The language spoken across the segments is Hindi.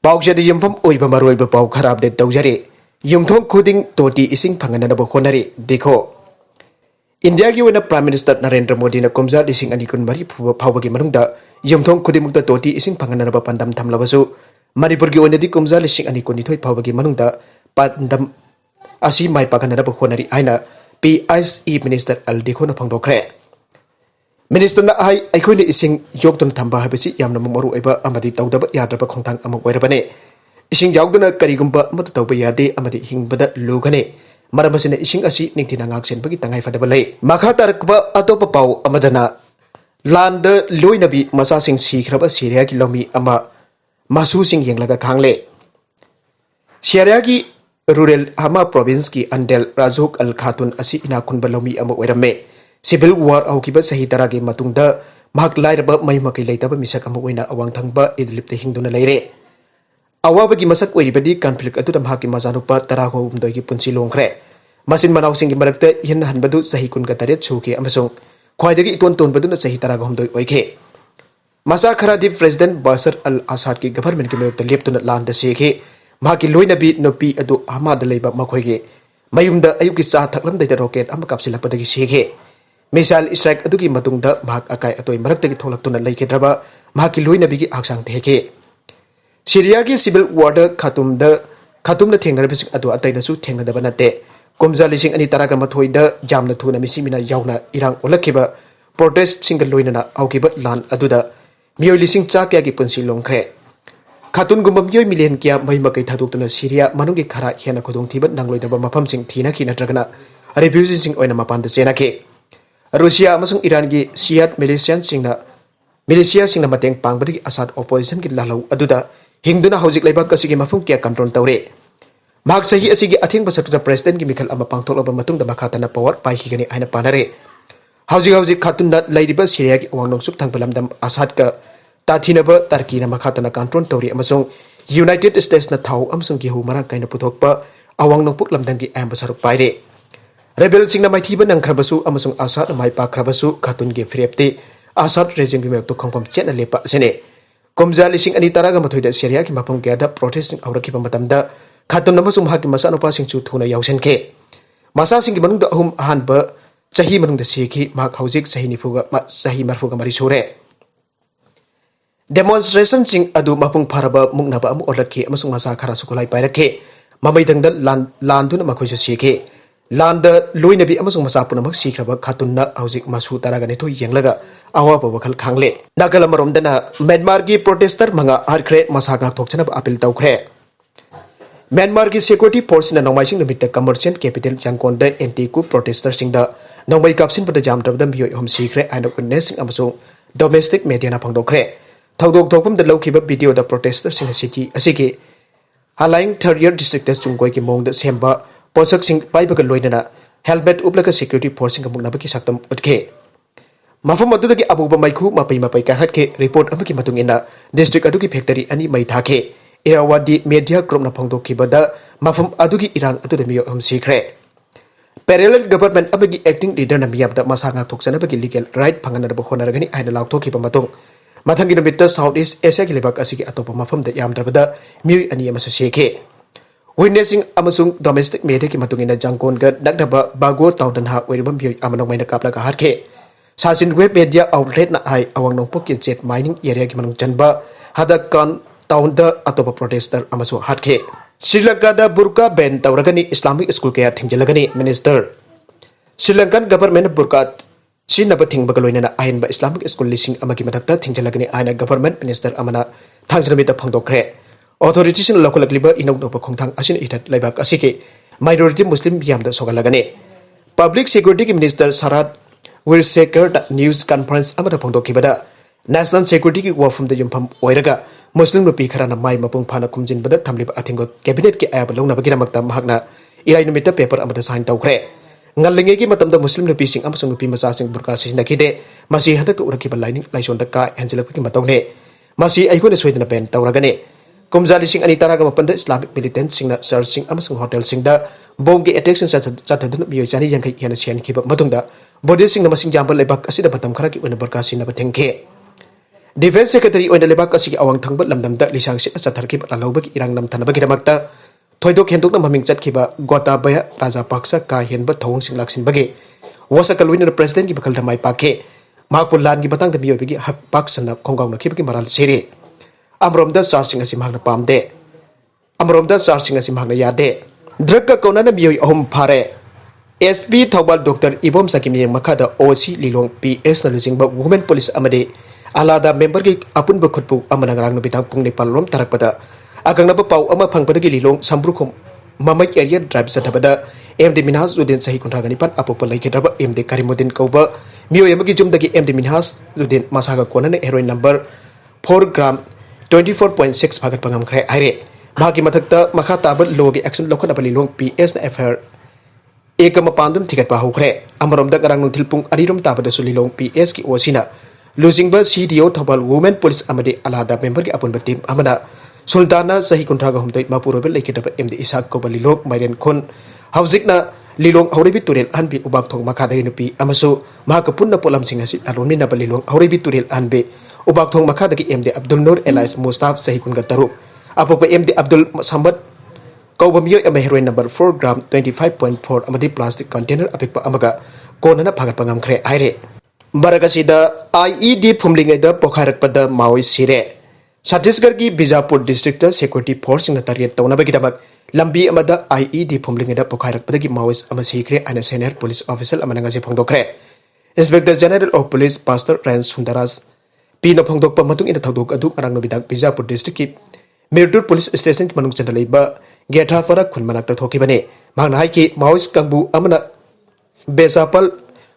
पाउचेद युमफम ओइबा मरोइबा पाउ खरा अपडेट तौजरे युमथों खुदिंग तोटी इसिंग फंगननब होनरी देखो इंडिया की प्राइम मिनिस्टर नरेंद्र मोदी ने कुमजा लिसिंग अनि कुन मरी फावगी मनुंगदा युमथों खुदिमुक्ता तोटी इसिंग फंगननब पंदम थमलबसु मणिपुर की ओनदी कुमजा लिसिंग अनि कुनिथोय फावगी मनुंगदा पंदम असी माय पागननब होनरी आइना PIE मिनिस्टर अलदिखोना फंगदोखरे मिनिस्टर ना हाई अखोइने इसिंग योगदन थंबा हाबसी यामना मरु ओइबा अमदि तौदब याद्रब खोंथांग अमक ओइरबने इसिंग यावदना करिगुंबा मत तौबा यादे अमदि हिंगबदा लुगने मरमसिने इसिंग असि निंगथिना ngaksенबगी तंगाई फदब लै मखा तारकबा अतोप पाउ अमदना लांद लोइनबी मसासिंग सिखरबा सिरिया की लमी अमा मासुसिंग यंगलगा खांगले सिरिया की रूरल हमा प्रोविंस की अंडेल राजोक अल खातून असि इनाकुनबा लमी अमा ओइरमे सिविल वार औकिबा सही तरागे मतुंगदा महक लाइरबा मईमकई लेतबा मिसक अमा ओइना अवांगथंगबा इदलिपते हिंगदुना लैरे अवाबगी मसक ओइरिबदी कॉन्फ्लिक्ट अदुदा महकि मजानुपा तरागोमदोगी पुंसी लोंखरे मसिन मनाउसिंगी मरक्ता हिन हनबदु सही कुनका तरेत सुके अमसुंग ख्वाइदगी इतोन तोनबदुना सही तरागोमदोई ओइखे मसा खरादी प्रेसिडेंट बशर अल आसाद की गवर्नमेंट की मयोक्ता लेप्तुना लांदा सेखे महकि लोइनबी नुपी अदु हमादा लेबा मखोइगे मयुमदा अयुकी चा थकलमदैदा रॉकेट अमा कापसिलकपदगी सेखे मिसाइल स्ट्राइक अदुगी मतुंगदा महक अकाय अतोय मरक्तगी थोलक्तुना लैखेद्रबा महकि लोइनबीगी आक्सांग थेखे सिरिया की सिविल वार खातुमना थेंगनरबिसिंग अदु अतैनसु थेंगनदबा नते कुमजा लिसिंग अनि तरागा मथोइदा जामना थुना मिसिमिना यावना इरांग ओलखिबा प्रोटेस्ट सिंग लोइनना औकिबा लान अदुदा मियोय लिसिंग चा क्यागी पुंसी लोंखरे खातुन गुम्बम मियोय मिलियन क्या मईमकई थादुक्तुना सिरिया मनुंगी खरा हेना खुदोंथिबा नांगलोइदबा मफमसिंग थीनाखि नत्रगना रिफ्यूजीसिंग ओइना मपानदा चेनाखे रूसिया अमसुंग ईरान की शियात मिलिशिया सिंगना मतेंग पांगबदगी असाद ऑपोजिशन की लालौ अदुदा हिंगदुना हौजिक लेबाक असिगी मफुंग क्या कंट्रोल तौरे महक सही असिगी अथेंग बसतुदा प्रेसिडेंट की मिखल अमा पांगथोकलबा मतुंगदा मखातना पावर पाइखिगनी आइना पानरे हौजिक खातुनदा लैरिबा सिरिया की अवांगनोंग सुबथांगबलमदम असाद का ताथिनबा टर्कीना मखातना कंट्रोल तौरे अमसुंग यूनाइटेड स्टेट्स ना थाउ अमसुंग गिहु मरांग काइना पुथोकपा अवांगनोंग पुकलमदंगी एम्ब सरुक पाइरे रेबेल सिंगना माइथीबा नंगखरबसु अमसुंग आसाद माइ पाखरबसु खातुनगी फ्रेप्ते आसाद रेजिम की मयोक्तो खोंगफम चेना लेपा सेने कुमजा लिसिंग अनि तरागा मथोइदा सिरिया की मफम क्यादा प्रोटेस्टिंग औरखिबा मतमदा खातुन अमसुंग महकि मसानुपासिंग चु थुना यावसनखे मसासिंग की मनुंगदा अहुम अहानबा चही मनुंगदा सिखि महक हौजिक सही मरफुगा मरि सोरे डेमोन्स्ट्रेशन सिंग अदु मपुंग फारबा मुंगनाबा अमु ओलखि अमसुंग मसा खरा सुखलाइ पाइरखे ममैदंगदा लांदुना मखोइसु सिखे लांदा लोइनबी अमसुंग मसा पुनमक सिखरबा खातुनना हौजिक मासु तरागाने थो यंगलगा अवाबा वखल खांगले नागल मरोमदना म्यांमार की प्रोटेस्टर मंगा हरख्रे मसा गाथोकचनब अपील तौखरे म्यांमार की सिक्योरिटी फोर्स ना नौमाइसिंग नुमित कमर्शियल कैपिटल यांगकोंदा एंटी कू प्रोटेस्टर सिंगदा नौमाइ कापसिनबदा जामद्रबदा मियोय हम सिखरे आइना विटनेसिंग अमसुंग डोमेस्टिक मीडिया ना फंगदोखरे थौदोक थोकपमदा लौखिबा वीडियो दा प्रोटेस्टर सिंग सिटी असिगे हालाइंग थर्ड ईयर डिस्ट्रिक्ट चुंगोय की मोंगदा सेंबा पोसक सिंग पाइबगा लोइनना हेलमेट उपलगा सिक्योरिटी फोर्स सिंग मुंगनाबकी सक्तम उठखे मफम अदुदगी अबुबा माइखु मपै मपै काहतखे रिपोर्ट अमकी मतुंगिना डिस्ट्रिक्ट अदुगी फैक्टरी अनि मै थाखे इरावादी मीडिया ग्रुप ना फंगदोखिबदा मफम अदुगी इरांग अदुदा मियो हम सिखरे पैरेलल गवर्नमेंट अबगी एक्टिंग लीडर ना मियाबदा मसांगा थोकसनबगी लीगल राइट फंगनरब होनरगनी आइना लाउथोखिबा मतुंग मथंगी नुमित्त साउथ ईस्ट एशिया की लेबाक असिगी अतोपा मफमदा यामद्रबदा मियो अनि अमसु सिखे विटनेसिंग अमसुंग डोमेस्टिक मीडिया की मतुंगिना जांगकोनगा नगनबा बागो टाउन हा ओइरबम मियो अमनोंगमैना कापलागा हारखे सासिन वेब मीडिया आउटलेट ना हाई अवांगनोंगपो की जेट माइनिंग एरिया की मनुंग चनबा हदकन टाउन द अतोपा प्रोटेस्टर अमसु हारखे श्रीलंका दा बुरका बैन तौरगनी इस्लामिक स्कूल कया थिंगजलगनी मिनिस्टर श्रीलंकन गवर्नमेंट बुरका सिनबा थिंगबगा लोइनना आइनबा इस्लामिक स्कूल लिसिंग अमकी मथक्ता थिंगजलगनी आइना गवर्नमेंट मिनिस्टर अमना थांजरमिता फंगदोखरे ऑथोरिटीज लौखलक्लिबा इनौदोपा खोंथांग असिन इथत लेबाक असिके माइनॉरिटी मुस्लिम बियामदा सोगलगने पब्लिक सिक्योरिटी की minister Sarath Weerasekara news conference अमदा फंगदोखिबदा नेशनल सिक्योरिटी की वाफमदा युमफम ओइरगा मुस्लिम नुपी खराना माइ मपुंग फाना खुमजिनबदा थमलिबा अथिंगो कैबिनेट के आयाब लौनबगिदमक्ता महकना इराइ नुमित्ता पेपर अमदा साइन तौखरे ngalenge ki matamda muslim nupi sing amasung nupi macha sing burka sisinakide masi hadak urakiba lining laisonda ka hanjelak ki matawne masi aigone soidana pen tawragane kumjali sing ani taraga mapanda islamic militant singna church sing amasung hotel singda bom ki attack sing chathadun biyo jani yankai yana sian kiba matungda body sing na masing jambal lebak asida batam khara ki una burka sinaba thengke Defense Secretary oina lebak asigi awang thangba lamdamda lisangsi achatharki lalawbaki irang namthanabagi damakta thoidok hendokna maming chatkiba Gotabaya Rajapaksa ka henba thawung singlaksin bagi wasakaluina president ki bakal damai pake makpulan ki batang demi obigi hak pak sana khonggaung nakhi bagi maral seri amromda charging asi magna pamde amromda charging asi magna yade drug ka konana miyoi ahum phare SB Thawbal Dr. Ibom Sakimi makada OC Lilong PS na lusingba women police amade alada member ki apun bakhutpu amana ngarang no bitang pung nepal rom tarakpada agang na pau ama phangpada gi Lilong sambrukhom mamai area drive satabada MD Minhajuddin sahi kunragani pan apopa laikedraba MD Karimuddin kauba miyo yamagi jumdagi MD Minhajuddin masaga konana heroin number 4 gram 24.6 bhagat pangam khre aire bhagi mathakta makha tabal logi action lokhana Lilong PS na FR ekama pandum tiket pa hukre amarom da garang nuthil pung arirom tabada Lilong PS ki osina losing ba CDO Thawbal women police amade alada member ki apun batim amana sultana sahi kuntraga humtai mapurobel lekidaba MD Isak ko Lilong mairen khon haujikna Lilong haurebi turel anbi ubak thong makha dai nupi amasu mahaka punna polam singasi alomni na Lilong haurebi turel anbe ubak thong makha dagi MD Abdul Nur Elias Mustaf sahi kun gataru apopa MD Abdul Samad Kaubamiyo ama heroin number 4 gram 25.4 amadi plastic container apikpa amaga konana phagat pangam khre aire Baragasida IED phumlingeda pokharakpada maoi sire Chhattisgarh ki Bijapur district security force na target tawnabagi damak lambi amada IED phumlingeda pokharakpada ki maois ama sikre ana senior police officer amana ngasi phongdokre Inspector General of Police Pastor Ryan Sundaras pino phongdokpa matung ina thodok adu arang no bidak Bijapur district ki Mirdur police station ki manung chandalai ba Getha fara khun manakta thokibane mangna haiki maois kangbu amana Besapal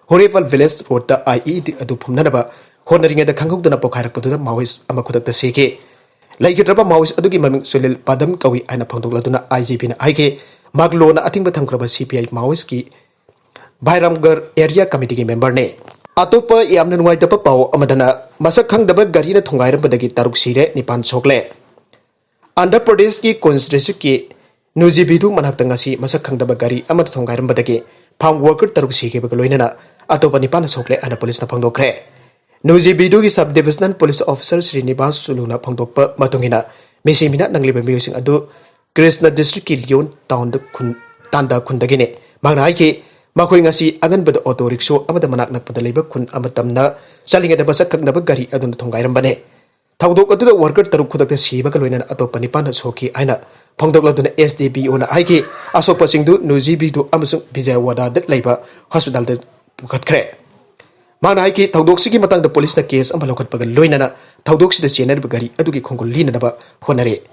Horifal village road ta IED adu phumnanaba honaringa da khanghokdana pokhairakpatuda maois ama khudakta seke laikitraba maois adugi maming Sulil Padam kawi aina phangdokladuna IGP na haike maglona atingba thamkraba CPI maois ki Bairamgarh area committee ki member ne atopa yamna nuwaitapa paw amadana masak khangdaba gari na thongairambadagi taruk sire nipan sokle Andhra Pradesh ki constituency ki Nujibidu manakta ngasi masak khangdaba gari amata thongairambadagi farm worker taruk sike bagaloinana atopa nipana sokle ana police na phangdokre Nujibidu ki sub divisional police officer Srinivas Suluna phangdokpa matungina mesimina nangliba miyosing adu Krishna district ki Leon town da khun tanda khundagine mangna haiki makhoi ngasi anganbada auto rickshaw amada manak nakpada leiba khun amatamna chalinga da masak khangdaba gari aduna thongairambane Thawdok adu worker taruk khudakta siba kaloinana atopa nipana soki aina phangdokladuna SDBO na haiki asokpa singdu Nujibidu amasung Vijayawada dat leiba hospital da pukhatkre Mana haiki thawdok sigi matang da police na case amba lokhatpaga loinana thawdok sida chener bagari adugi khongol linanaba honare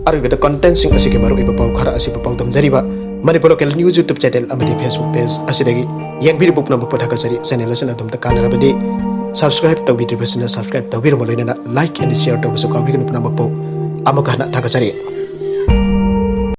arugada content sing asige maru iba paw khara asiba paw damjariba Manipur local news YouTube channel amadi Facebook page asidagi yangbiri bupna bupatha kasari channel asana dumta kanarabadi subscribe tawbidribasina subscribe tawbiru loinana like and share tawbusu kawbiganu puna makpo amakana thakasari